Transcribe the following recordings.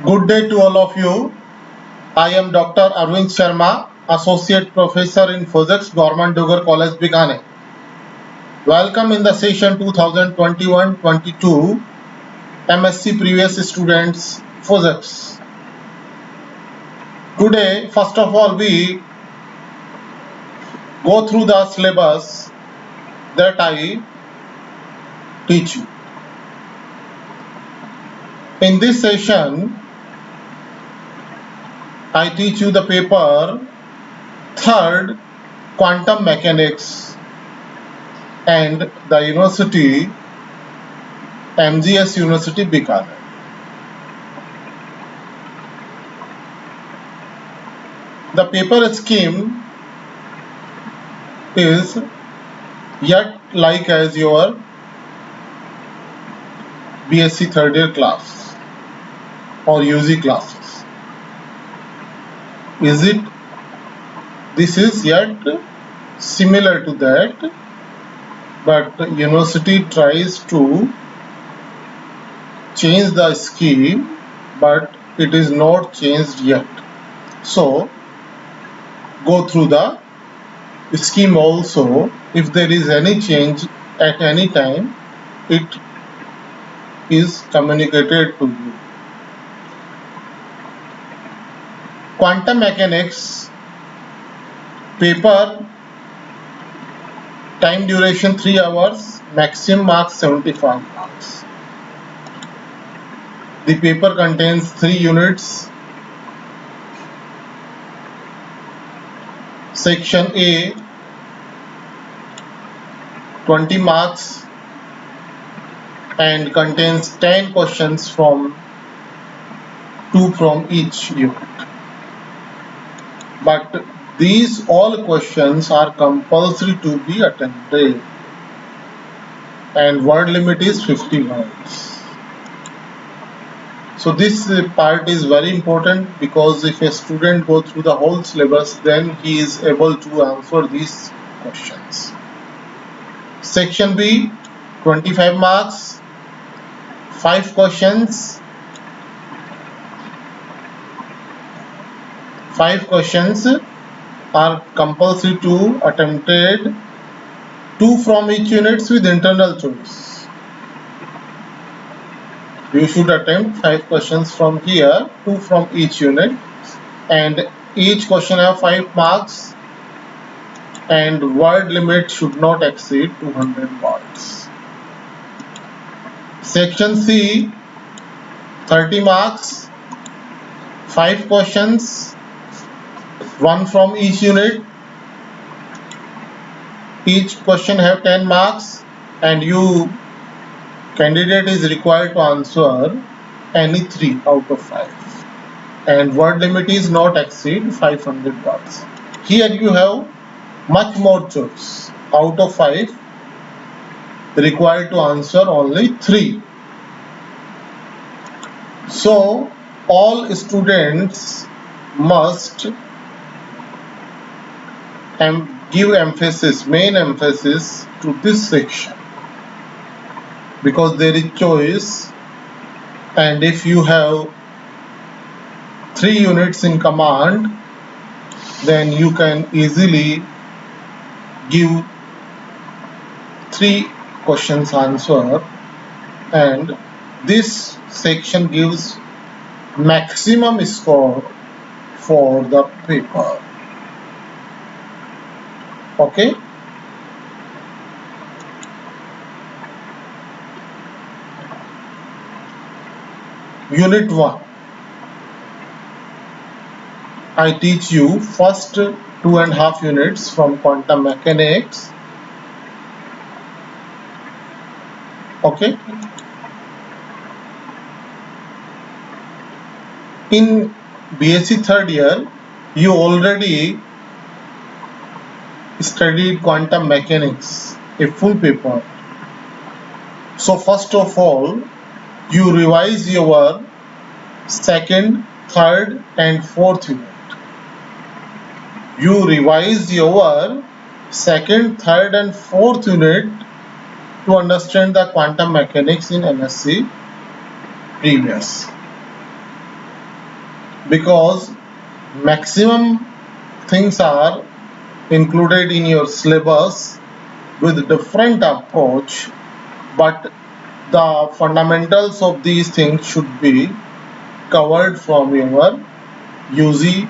Good day to all of you. I am Dr. Arvind Sharma, Associate Professor in Physics, Government Dugar College, Bikaner. Welcome in the session 2021-22 MSc Previous Students Physics. Today, first of all, we go through the syllabus that I teach you. In this session, I teach you the paper 3rd Quantum Mechanics and the University MGS University Bikaner. The paper scheme is yet like as your BSc third year class or UG classes. This is yet similar to that, but university tries to change the scheme, but it is not changed yet. So go through the scheme also. If there is any change at any time, it is communicated to you. Quantum mechanics paper, time duration 3 hours, maximum marks 75 marks. The paper contains 3 units. Section A, 20 marks and contains 10 questions from 2 from each unit. But these all questions are compulsory to be attempted and word limit is 50 words. So this part is very important, because if a student go through the whole syllabus, then he is able to answer these questions. Section B, 25 marks, 5 questions. 5 questions are compulsory to attempted, 2 from each units with internal choice. You should attempt 5 questions from here, 2 from each unit, and each question have 5 marks, and word limit should not exceed 200 words. Section C, 30 marks, 5 questions, 1 from each unit. Each question have 10 marks, and candidate is required to answer any 3 out of 5, and word limit is not exceed 500 words. Here you have much more choice. Out of 5, required to answer only 3. So all students must give main emphasis to this section, because there is choice, and if you have 3 units in command, then you can easily give 3 questions answer, and this section gives maximum score for the paper. Okay. Unit 1. I teach you first 2.5 units from quantum mechanics. Okay. In BSc third year, you already studied quantum mechanics, a full paper. So first of all, you revise your second, third and fourth unit. You revise your second, third and fourth unit to understand the quantum mechanics in MSc previous. because maximum things are included in your syllabus with different approach, but the fundamentals of these things should be covered from your UG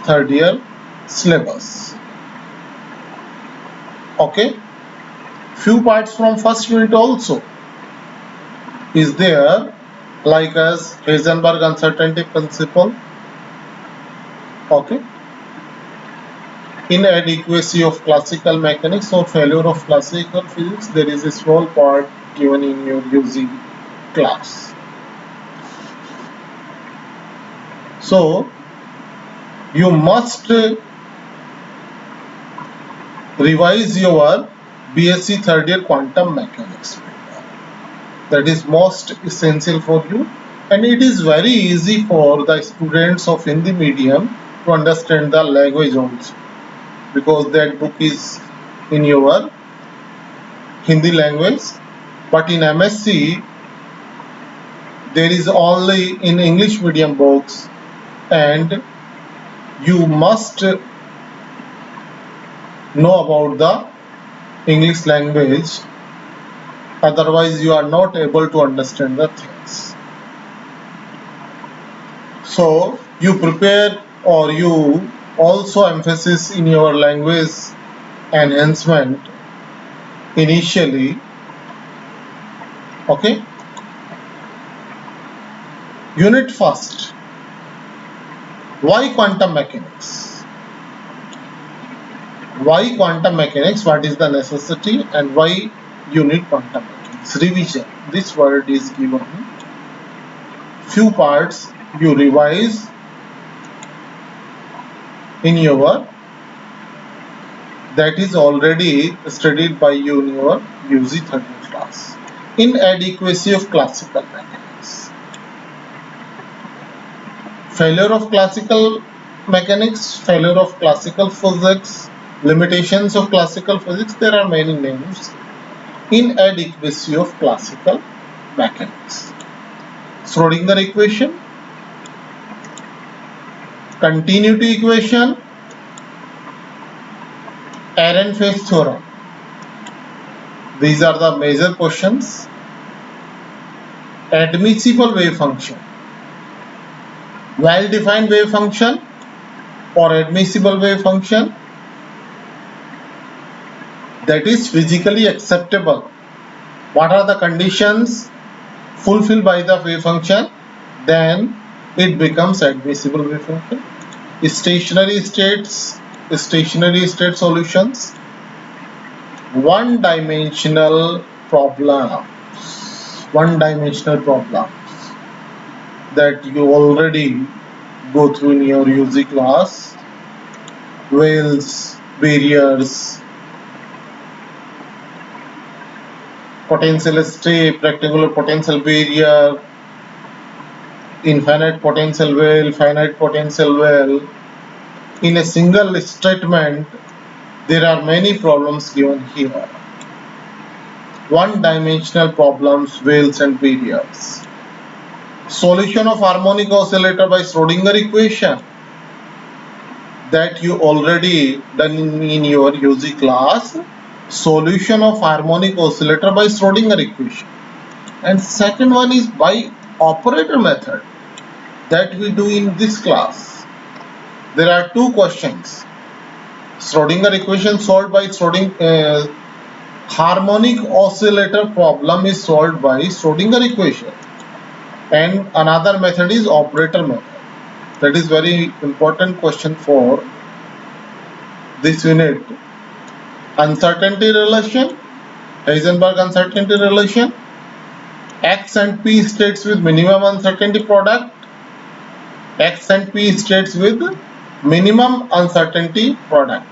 third year syllabus. Okay, few parts from first unit also is there, like as Heisenberg uncertainty principle. Okay, inadequacy of classical mechanics or failure of classical physics, there is a small part given in your UG class. So you must revise your BSc third year quantum mechanics. That is most essential for you, and it is very easy for the students of Hindi medium to understand the language also, because that book is in your Hindi language, but in MSc there is only in English medium books, and you must know about the English language, otherwise you are not able to understand the things. So you prepare, or you also emphasis in your language enhancement initially. Okay, unit first, why quantum mechanics? Why quantum mechanics? What is the necessity, and why you need quantum mechanics? Revision, this word is given, few parts you revise in your, that is already studied by you in your UG 13 class. Inadequacy of classical mechanics, failure of classical mechanics, failure of classical physics, limitations of classical physics, there are many names. Inadequacy of classical mechanics, Schrodinger equation, continuity equation, Ehrenfest theorem. These are the major questions. Admissible wave function, well-defined wave function or admissible wave function that is physically acceptable. What are the conditions fulfilled by the wave function? Then it becomes admissible wave function. Stationary state solutions, one-dimensional problems that you already go through in your UG class, Wales, barriers, potential state, rectangular potential barrier, infinite potential well, finite potential well. In a single statement, there are many problems given here. One-dimensional problems, wells and barriers. Solution of harmonic oscillator by Schrodinger equation, that you already done in your UG class. Solution of harmonic oscillator by Schrodinger equation. And second one is by operator method, that we do in this class. There are two questions. Schrodinger equation solved by Schrodinger, harmonic oscillator problem is solved by Schrodinger equation, and another method is operator method. That is very important question for this unit. Uncertainty relation, Heisenberg uncertainty relation, X and P states with minimum uncertainty product, X and P states with minimum uncertainty product.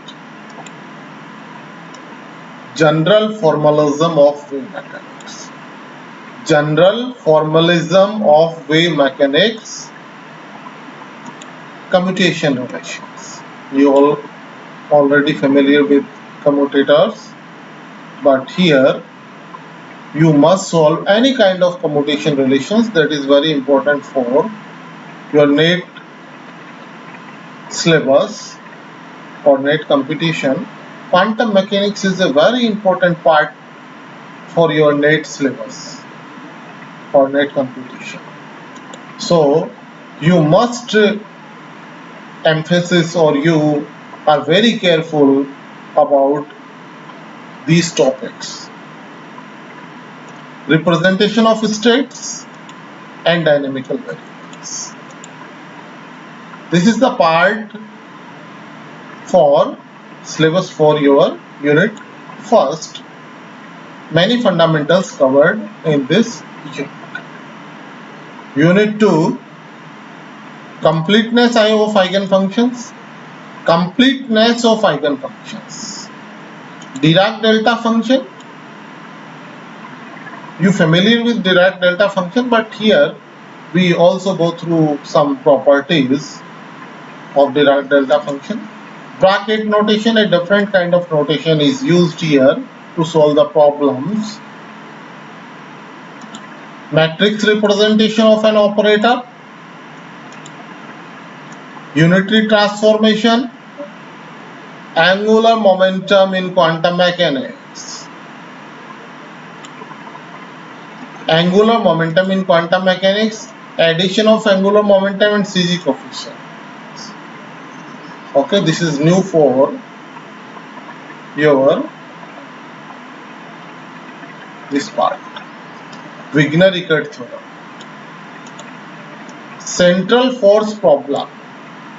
General formalism of wave mechanics. General formalism of wave mechanics, commutation relations. You all already familiar with commutators, but here you must solve any kind of commutation relations. That is very important for your NET syllabus or NET competition, quantum mechanics is a very important part for your NET syllabus or NET competition. So you must emphasize, or you are very careful about these topics: representation of states and dynamical variables. This is the part for syllabus for your unit first. Many fundamentals covered in this unit. Unit 2, completeness of eigenfunctions. Completeness of eigenfunctions. Dirac delta function. You familiar with Dirac delta function, but here we also go through some properties of Dirac delta function. Bracket notation, a different kind of notation is used here to solve the problems. Matrix representation of an operator. Unitary transformation. Angular momentum in quantum mechanics. Angular momentum in quantum mechanics. Addition of angular momentum and CG coefficient. Okay, this is new for your this part. Wigner-Rickert theorem. Central force problem.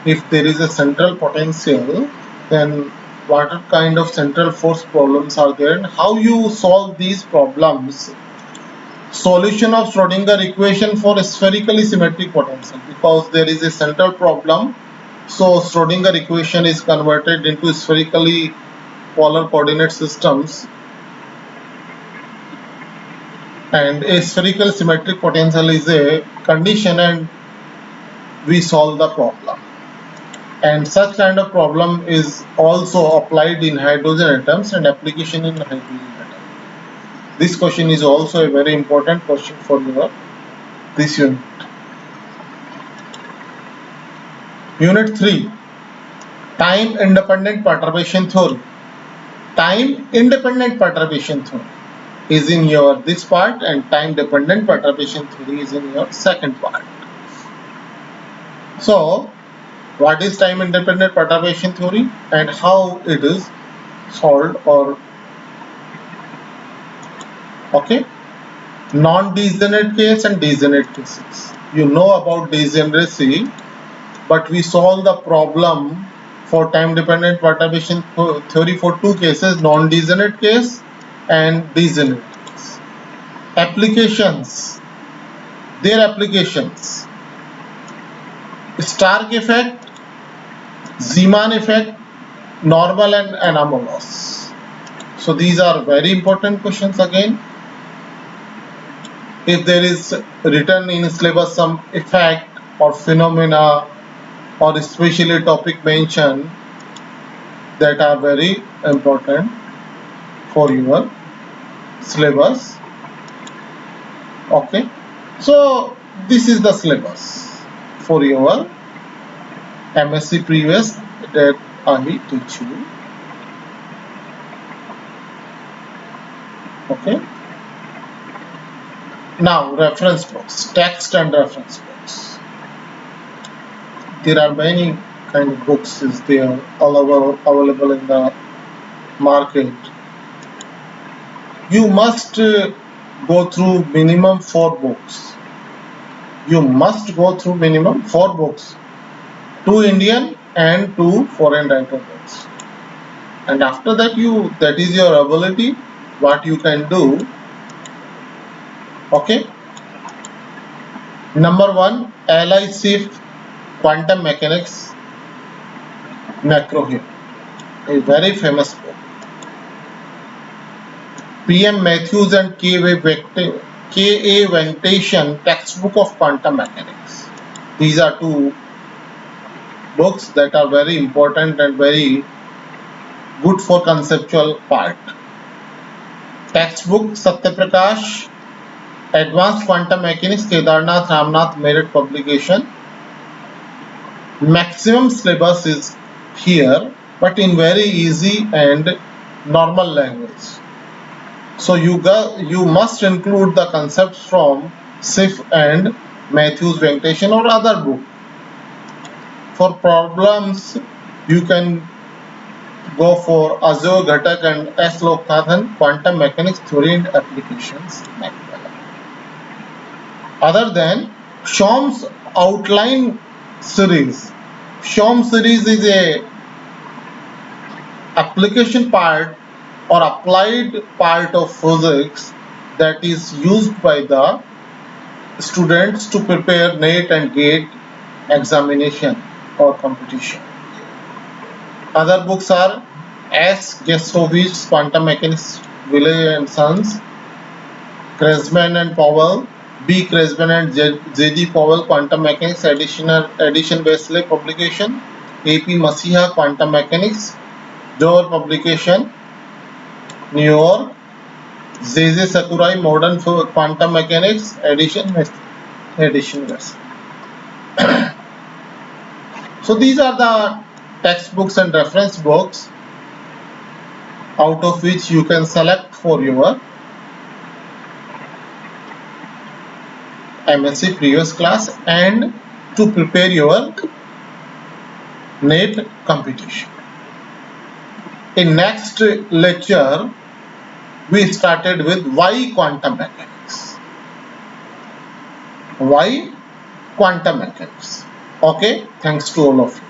If there is a central potential, then what kind of central force problems are there and how you solve these problems? Solution of Schrodinger equation for spherically symmetric potential. Because there is a central problem, so Schrodinger equation is converted into spherically polar coordinate systems, and a spherical symmetric potential is a condition, and we solve the problem. And such kind of problem is also applied in hydrogen atoms and application in hydrogen atoms. This question is also a very important question for your this unit. Unit 3, time independent perturbation theory. Time independent perturbation theory is in your this part, and time dependent perturbation theory is in your second part. So what is time independent perturbation theory and how it is solved? Or okay, non-degenerate case and degenerate cases. You know about degeneracy, but we solve the problem for time dependent perturbation theory for two cases: non-degenerate case and degenerate case. Applications. Their applications: Stark effect, Zeeman effect, normal and anomalous. So these are very important questions again. If there is written in syllabus some effect or phenomena or especially topic mentioned, that are very important for your syllabus. Okay, so this is the syllabus for your MSc previous that I teach you. Okay, now reference books, text and reference books. There are many kind of books is there all over available in the market. You must go through minimum 4 books. You must go through minimum 4 books, 2 Indian and 2 foreign writer books. And after that, that is your ability, what you can do. Okay. Number 1, L.I. Schiff, Quantum Mechanics, Macro-Hill, a very famous book. P.M. Matthews and K.A. Venkateshan, Textbook of Quantum Mechanics. These are 2 books that are very important and very good for conceptual part. Textbook Satyaprakash, Advanced Quantum Mechanics, Kedarnath Ramnath Merit publication. Maximum syllabus is here, but in very easy and normal language. So you must include the concepts from SIF and Matthews Venkatesan or other book. For problems, you can go for Azure Ghatak and S. Loknathan, Quantum Mechanics Theory and Applications. Other than Shom's outline series. Shom series is a application part or applied part of physics that is used by the students to prepare NET and GATE examination or competition. Other books are S. Gestovich, Quantum Mechanics, Willey and Sons, Kresman and Powell, B. Kresman and J.D. Powell, Quantum Mechanics, edition Wesley publication, A.P. Masiha, Quantum Mechanics, Dover publication, New York, J.J. Sakurai, Modern Quantum Mechanics, edition Wesley. So these are the textbooks and reference books out of which you can select for your MSc previous class and to prepare your NET competition. In next lecture, we started with why quantum mechanics. Why quantum mechanics? Okay, thanks to all of you.